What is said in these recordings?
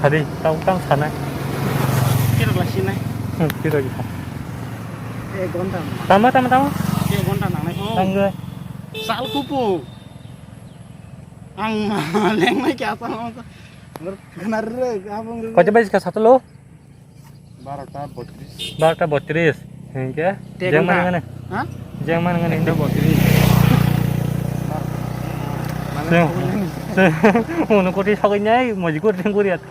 Tadi, tao sana. Kira kelas ini. Kira gitu. Gontan. Tama. Gontan nang oh. Tangga. Sal kupu. Ang maleng na kya pa mo. Kenar apa Kau coba jika satu lo. 12:32. 12:32. Hingga. Jangan mana? Hah? Jangan mana ini. 12:32. 오늘 꼬리 서겠냐? 뭐지 꼬리 꼬리야.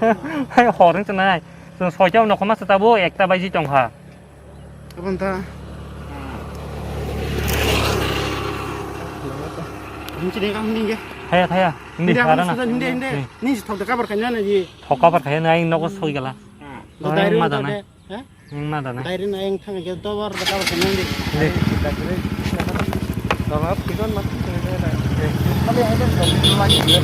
하이 허랑 잖아. 저 서장 놓고 마스 따보 액다 바지 정화. Sebentar. Ini ciri kang ini ya. 타야. 근데 잘하나. Ini. Ini stok kabar kanyana ji. 덕가발 가야 나이 넣고 서기라. Dairi 맞아네. Hah? 맞아네. Dairi na yang thang ke to war kabar kanyana. 네. Dalam piton mas. Tapi ada lagi.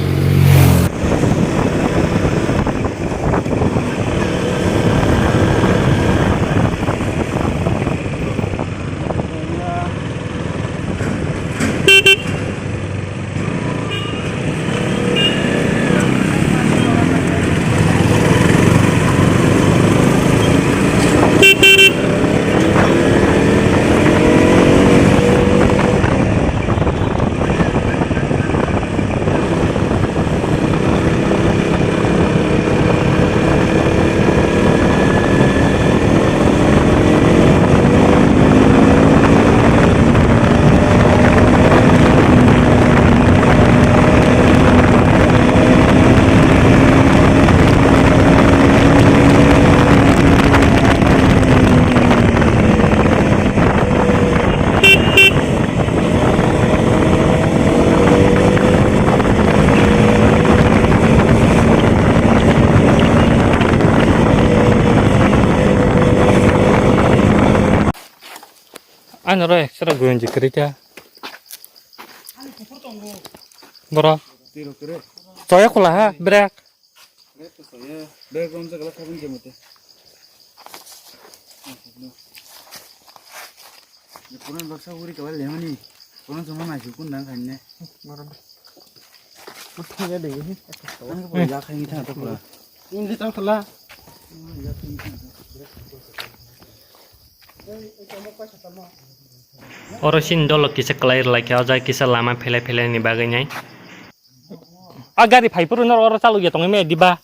안으로 엑스트라 구현지 그러자. 뭐라? Kira-kira. 저야 콜라 브렉. Itu saya. Dah kamu segala kabin jam itu. Ya punan baksa uri kawal lemani. Punan sama nasi pun dah kan ne. Marah. Betul ya deh ini. Kan kau ya kain kita atau apa? Ini tahu kelah. Ya kain kita. 어르신 돌로 기세 클라이를 겨자 기세 라마 펠레니 바그냐이 아가리 파이프로 너 어르 살로 게 동에 디바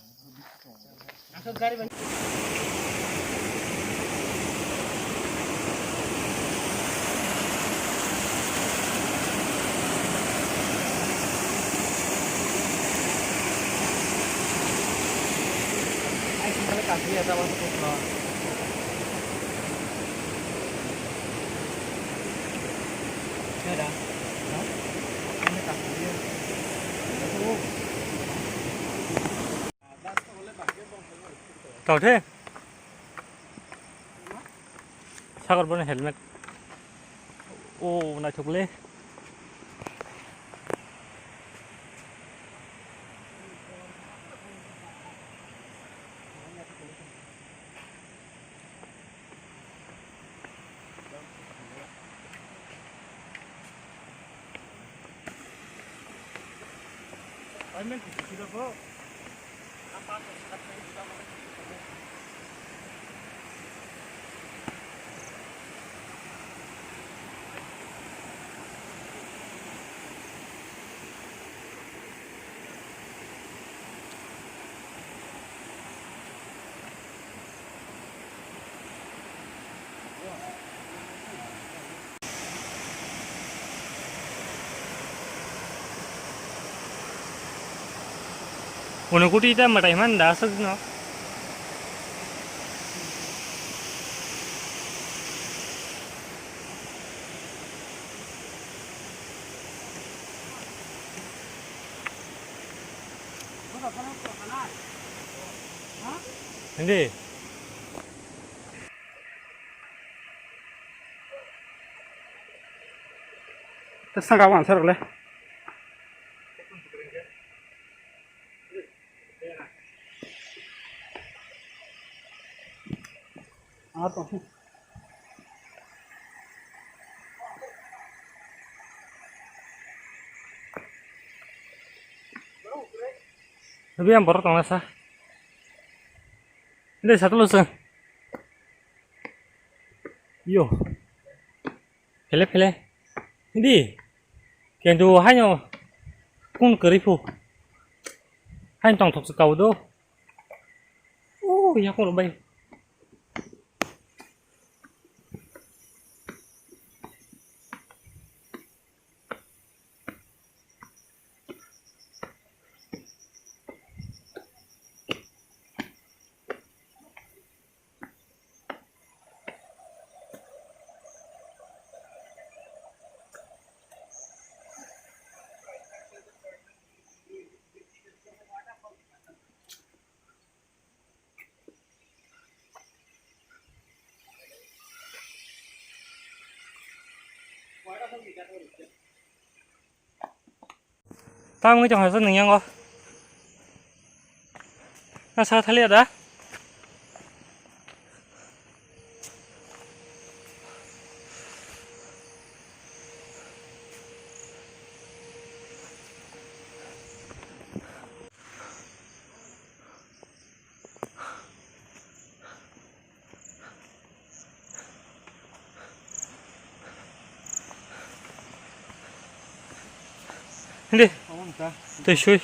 더해 사걸 보는 헬멧 오나 저글래 오늘 구리다 말이만 나서 너 근데 Terus kawan answer boleh. Apa? Lebih yang baru tengah sah. 근데 사들었어. 이요. 펠레. 근데 걔도 하냐 꾼 그리프 하인 똥 독스 가우도 오 약으로 bay. Tao mới trồng hạt sen nhang không? Nó sao thay liệt đó? đi tôi xui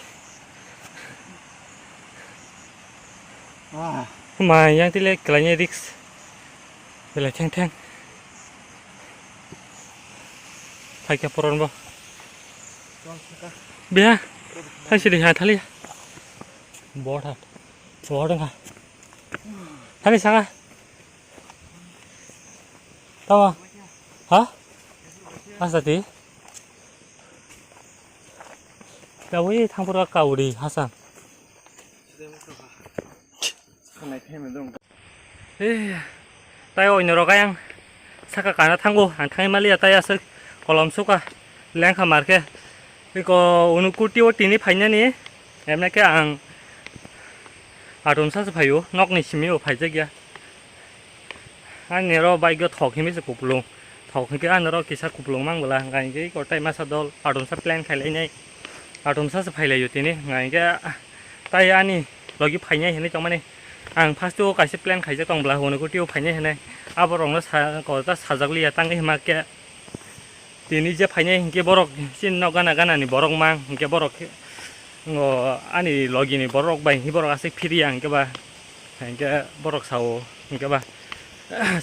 mà yang tí lệ cái này risk đây là thang phải cái poron bao bia thay gì đi hả thay đi bỏ đừng hả thay đi sang à tao hả asa tí 야, 왜 탕보러 갈까, 우리, 하산? 에이, 따요, 이노러 가양. 사카 가나 탕고, 안 탕이 말이야, 따야서, 걸럼 수가, 랭카 마르게. 이거, 오늘 꾸띠오 띠니 파이냐니? 엠나게 안, 아돈 사서 파요. 넉니 심이오 파이적이야. 안 내러 바이거 턱 힘이서 굽롱. 턱 힘이 안 내러 기사 굽롱 망불라. 가이게, 이거 따이 마사돌, 아돈 사 플랜 칼레네. 아톰 사서 파일레 요티니 nga이게 ताई आनी लगी फाइनाय हेने जमाने आं फार्स्ट तो गाइसे प्लान खाइजे दंब्ला होनो गुटियो फाइनाय हेने आबरंनो सा गता साजागलिया तांगे हिमाके तिनि जे फाइनाय हिंके बरक सिन गानानि बरक मां हिंके बरक आनी लगिनि बरक बाय हि बरक आसे फिरिया हिंके बा हिंके बरक सावो हिंके बा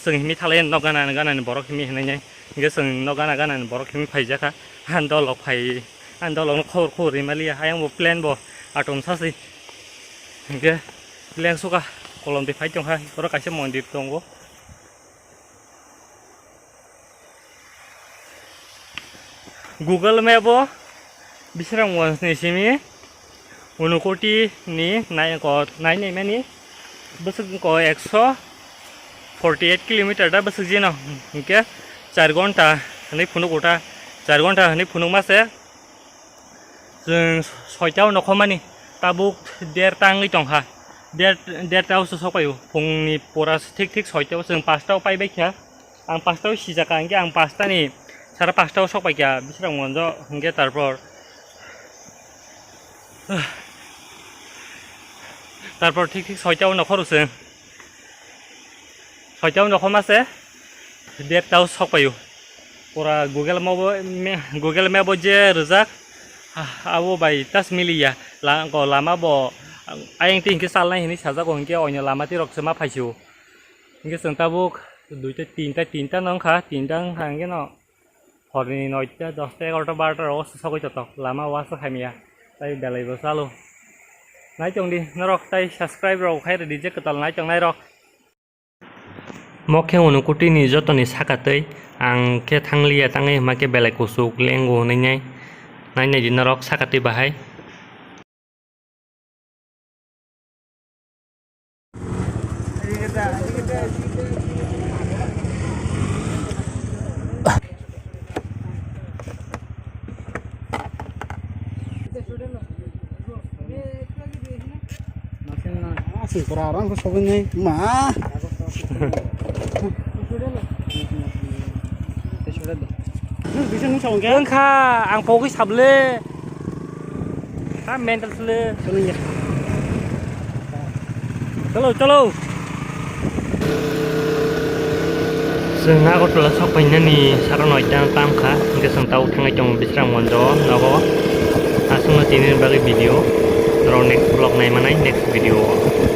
जों हिमि थाले गानानि बरक हिमि हेनाय हिंके जों गानानि बरक हिमि फाइजाखा हान्दल phi Andalong khor Malia hayang mo plan bo atom sasi ke plan suka kolom di phai chong ha ora kaise mondir tongo Google Map bo bisrang wons ni simi unukoti ni nai ko nai nei mani besuk ko 148 km da besuk jino ke 4 घन्टा hani phunu kota 4 घन्टा hani phunu mase जों सयटाव नखमानि ताबुक देरटाङै दं हा देरटावसो सफायो फुंनि परा थिक सयटाव जों 5टाव पाइबायखा आं 5टाव सिजाका आंगे आं 5टानि सारा 5टाव सफायखा बिसरा मनज आंगे तारपर थिक 6टाव नखरस सयटाव नखमासे देरटाव सफायो परा गुगल मेप जे रोजाक abo bai tas milia la ko lama bo ayang ting ke salnai hini saja ko hingke oino lama ti rok sema phaisu hingke sung tabuk duita tinta nong kha tindang hangge no horni noita 10 ta 11 ta 12 ta ro sokoi totok lama was khamia tai belai bo salo nai chong di norok tai subscribe ro khai re dije ketal nai chong nai rok mokhe unukuti ni jotoni sakatei ang ke thanglia tangai make belai kusuk lengo nai Nai di narok sakati bahai. Masih kurang ke soalnya mah. Bisa nusong kan? Engkau ang fokus sable, mental sable. Chalo. जों आगरतला सफैनायनि सारा नयता तामखा गोसों ताव थांनाय दं बिस्रां मन्ज' नगो आसुंनो दिनै बागै भिडिअ र नेक्स्ट ब्लग नायमानाय नेक्स्ट भिडिअ